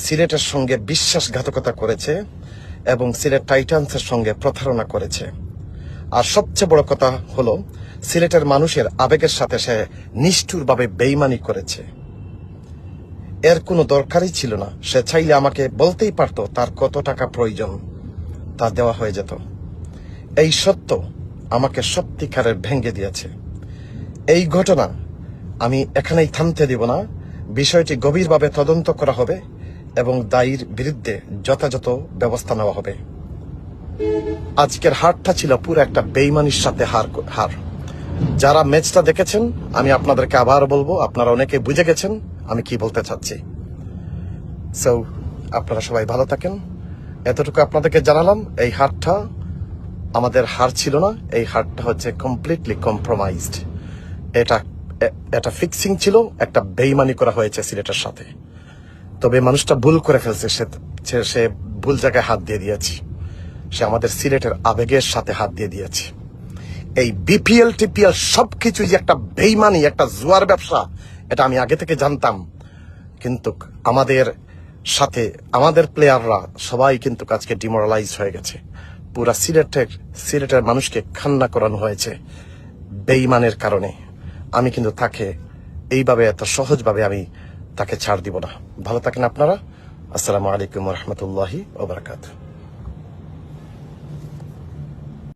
সিলেটের সঙ্গে বিশ্বাসঘাতকতা করেছে এবং সিলেট টাইটান্সের সঙ্গে প্রতারণা করেছে। আর সবচেয়ে বড় কথা হলো সিলেটের মানুষের আবেগের সাথে সে নিষ্ঠুরভাবে বেইমানি করেছে। এর কোনো দরকারই ছিল না। সে চাইলে আমাকে বলতেই পারতো তার কত টাকা প্রয়োজন, তা দেওয়া হয়ে যেত। এই সত্য আমাকে সত্যিকারের ভেঙে দিয়েছে। এই ঘটনা আমি এখানেই থামতে দিব না। বিষয়টি গভীরভাবে তদন্ত করা হবে এবং দায়ীর বিরুদ্ধে যথাযথ ব্যবস্থা নেওয়া হবে। আজকের হারটা ছিল পুরো একটা বেইমানির সাথে হার। যারা ম্যাচটা দেখেছেন, আমি আপনাদেরকে আবার বলবো, আপনারা অনেকে বুঝে গেছেন আমি কি বলতে চাচ্ছি। সো আপনারা সবাই ভালো থাকেন। এতটুকু আপনাদেরকে জানালাম। এই হারটা আমাদের হার ছিল না, এই হারটা হচ্ছে কমপ্লিটলি কম্প্রোমাইজড। এটা ফিক্সিং ছিল, একটা বেইমানি করা হয়েছে সিলেটের সাথে। তবে মানুষটা ভুল করে ফেলছে, সে ভুল জায়গায় হাত দিয়ে দিয়েছে। সে আমাদের সিলেটের আবেগের সাথে হাত দিয়ে দিয়েছে। এই বিপিএল টিপিএল সবকিছু যে একটা বেইমানি, একটা জুয়ার ব্যবসা, এটা আমি আগে থেকে জানতাম। কিন্তু আমাদের সাথে আমাদের প্লেয়াররা সবাই কিন্তু আজকে ডিমোরালাইজ হয়ে গেছে। পুরা সিলেটের মানুষকে কান্না করানো হয়েছে বেইমানের কারণে। আমি কিন্তু তাকে এইভাবে এত সহজভাবে আমি তাকে ছাড় দিব না। ভালো থাকেন আপনারা। আসসালামু আলাইকুম ওয়া রাহমাতুল্লাহি ওয়া বারাকাতুহু।